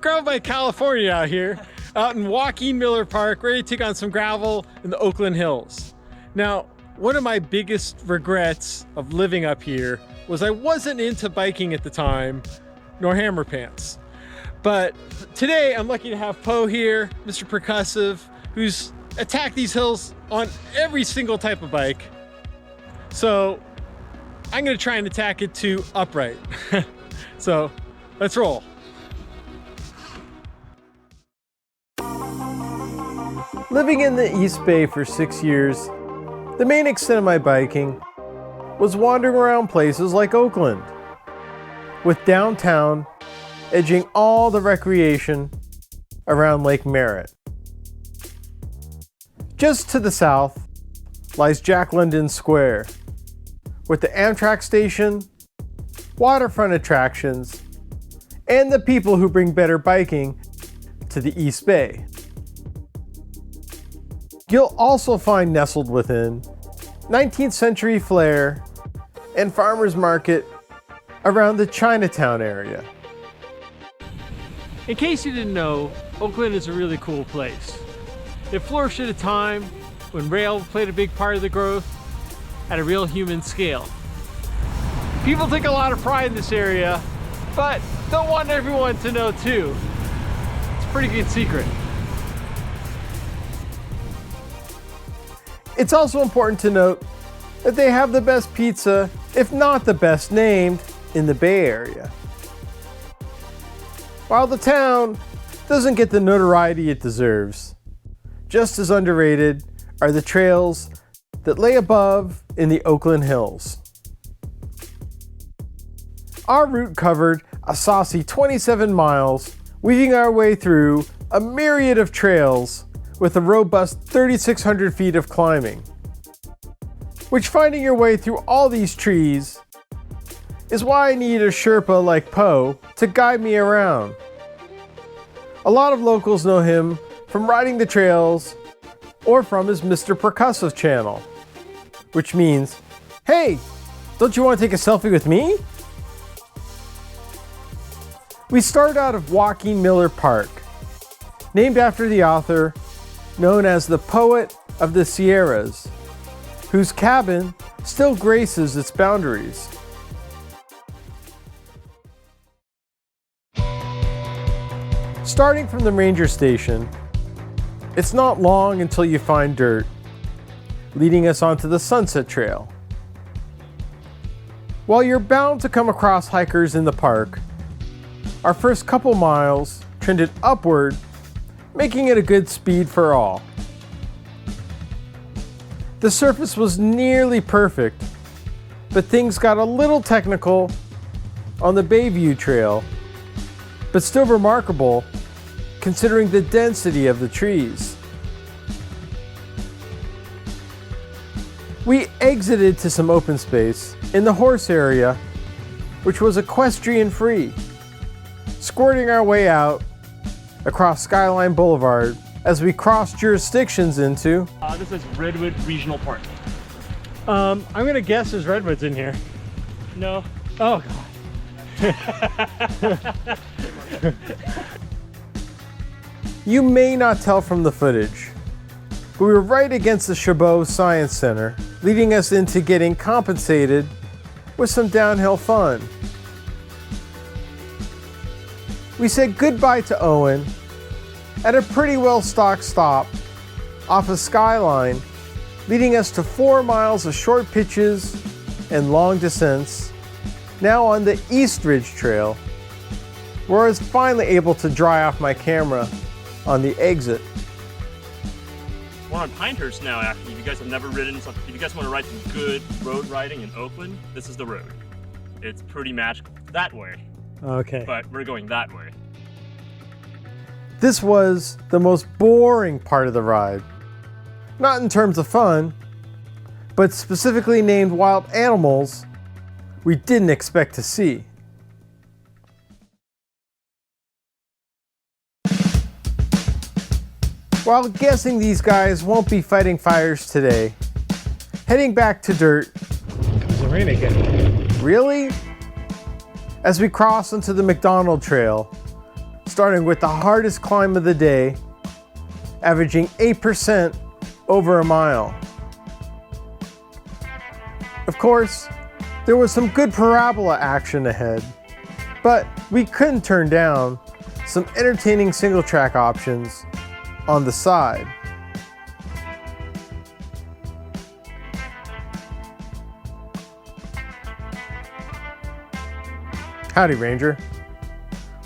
Gravel Bike California out here, out in Joaquin Miller Park, ready to take on some gravel in the Oakland Hills. Now, one of my biggest regrets of living up here was I wasn't into biking at the time, nor hammer pants. But today I'm lucky to have Poe here, Mr. Percussive, who's attacked these hills on every single type of bike. So I'm gonna try and attack it to upright. So let's roll. Living in the East Bay for 6 years, the main extent of my biking was wandering around places like Oakland, with downtown edging all the recreation around Lake Merritt. Just to the south lies Jack London Square, with the Amtrak station, waterfront attractions, and the people who bring better biking to the East Bay. You'll also find nestled within 19th century flair and farmers market around the Chinatown area. In case you didn't know, Oakland is a really cool place. It flourished at a time when rail played a big part of the growth at a real human scale. People take a lot of pride in this area, but don't want everyone to know too. It's a pretty good secret. It's also important to note that they have the best pizza, if not the best named, in the Bay Area. While the town doesn't get the notoriety it deserves, just as underrated are the trails that lay above in the Oakland Hills. Our route covered a saucy 27 miles, weaving our way through a myriad of trails with a robust 3,600 feet of climbing. Which, finding your way through all these trees is why I need a Sherpa like Poe to guide me around. A lot of locals know him from riding the trails or from his Mr. Percussive channel, which means, hey, don't you want to take a selfie with me? We started out of Joaquin Miller Park, named after the author known as the Poet of the Sierras, whose cabin still graces its boundaries. Starting from the ranger station, it's not long until you find dirt, leading us onto the Sunset Trail. While you're bound to come across hikers in the park, our first couple miles trended upward, making it a good speed for all. The surface was nearly perfect, but things got a little technical on the Bayview Trail, but still remarkable considering the density of the trees. We exited to some open space in the horse area, which was equestrian free, squirting our way out across Skyline Boulevard as we crossed jurisdictions into... This is Redwood Regional Park. I'm gonna guess there's redwoods in here. No. Oh God. You may not tell from the footage, but we were right against the Chabot Science Center, leading us into getting compensated with some downhill fun. We said goodbye to Owen at a pretty well-stocked stop off of Skyline, leading us to 4 miles of short pitches and long descents, now on the East Ridge Trail, where I was finally able to dry off my camera on the exit. We're on Pinehurst now, actually. If you guys have never ridden, so if you guys want to ride some good road riding in Oakland, this is the road. It's pretty magical that way. Okay. But we're going that way. This was the most boring part of the ride. Not in terms of fun, but specifically named wild animals we didn't expect to see. While guessing these guys won't be fighting fires today, heading back to dirt. Comes the rain again. Really? As we cross into the McDonald Trail, starting with the hardest climb of the day, averaging 8% over a mile. Of course, there was some good parabola action ahead, but we couldn't turn down some entertaining single track options on the side. Howdy, Ranger.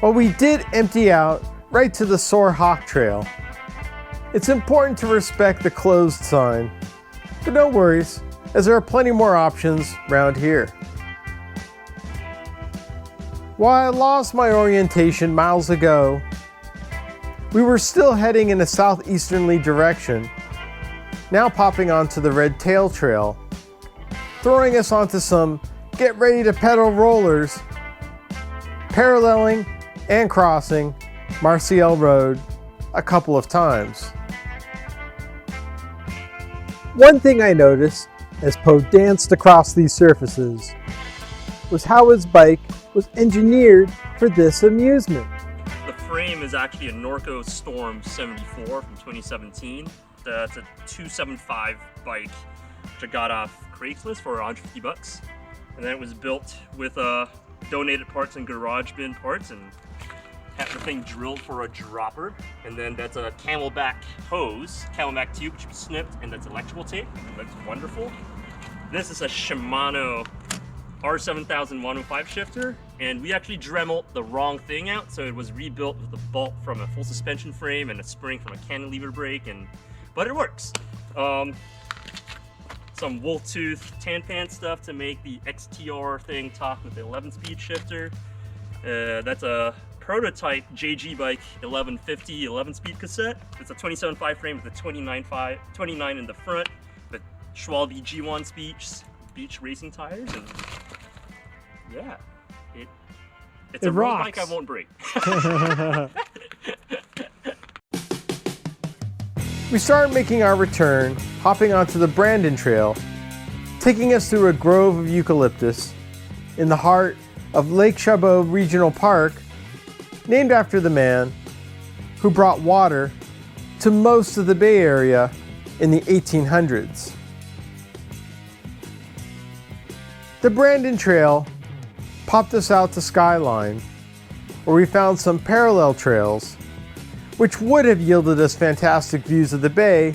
Well, we did empty out right to the Soar Hawk Trail. It's important to respect the closed sign, but no worries, as there are plenty more options around here. While I lost my orientation miles ago, we were still heading in a southeasterly direction, now popping onto the Red Tail Trail, throwing us onto some get ready to pedal rollers, paralleling and crossing Marciel Road a couple of times. One thing I noticed as Poe danced across these surfaces was how his bike was engineered for this amusement. The frame is actually a Norco Storm 74 from 2017. It's a 275 bike, which I got off Craigslist for $150. And then it was built with donated parts and garage bin parts, and had the thing drilled for a dropper. And then that's a Camelback hose, Camelback tube, which we snipped, and that's electrical tape. It looks wonderful. This is a Shimano R7105 shifter, and we actually Dremeled the wrong thing out, so it was rebuilt with a bolt from a full suspension frame and a spring from a cantilever brake, but it works. Some wool tooth tan pan stuff to make the XTR thing talk with the 11-speed shifter. That's a prototype JG bike 1150 11-speed cassette. It's a 27.5 frame with a 29 in the front, with Schwalbe G1 beach racing tires, and yeah, it's a road bike I won't break. We started making our return, hopping onto the Brandon Trail, taking us through a grove of eucalyptus in the heart of Lake Chabot Regional Park, named after the man who brought water to most of the Bay Area in the 1800s. The Brandon Trail popped us out to Skyline, where we found some parallel trails which would have yielded us fantastic views of the bay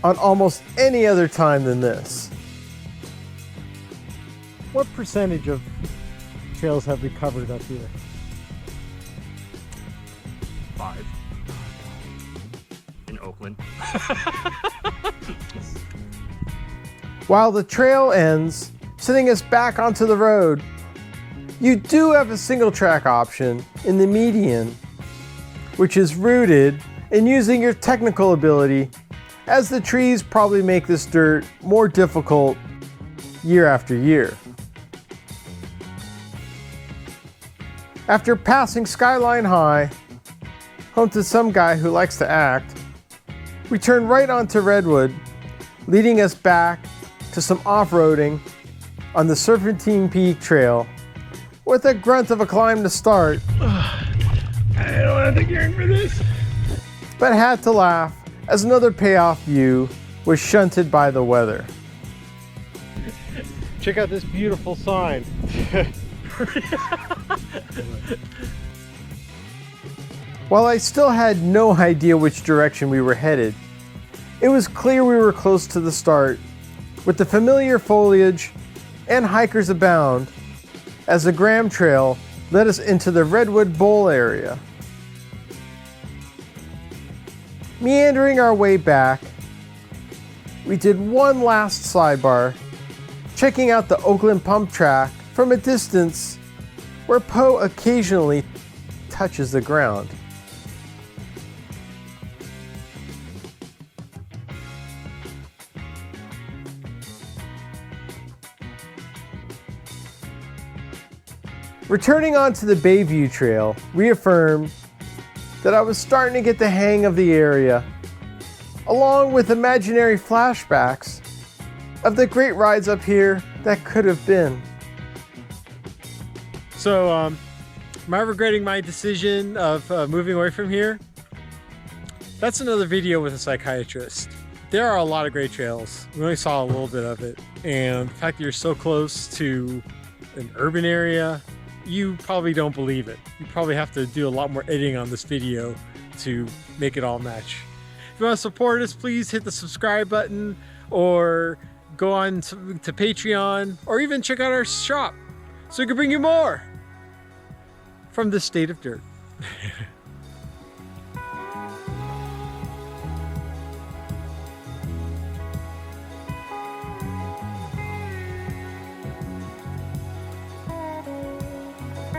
on almost any other time than this. What percentage of trails have we covered up here? 5 in Oakland. While the trail ends, sending us back onto the road, you do have a single track option in the median, which is rooted in using your technical ability, as the trees probably make this dirt more difficult year after year. After passing Skyline High, home to some guy who likes to act, we turn right onto Redwood, leading us back to some off-roading on the Serpentine Peak Trail, with a grunt of a climb to start. I don't have the gearing for this. But had to laugh as another payoff view was shunted by the weather. Check out this beautiful sign. While I still had no idea which direction we were headed, it was clear we were close to the start, with the familiar foliage and hikers abound, as the Graham Trail led us into the Redwood Bowl area. Meandering our way back, we did one last sidebar, checking out the Oakland pump track from a distance where Poe occasionally touches the ground. Returning onto the Bayview Trail reaffirmed that I was starting to get the hang of the area, along with imaginary flashbacks of the great rides up here that could have been. So Am I regretting my decision of moving away from here? That's another video with a psychiatrist. There are a lot of great trails. We only saw a little bit of it. And the fact that you're so close to an urban area, you probably don't believe it. You probably have to do a lot more editing on this video to make it all match. If you want to support us, please hit the subscribe button or go on to Patreon or even check out our shop so we can bring you more from the state of dirt.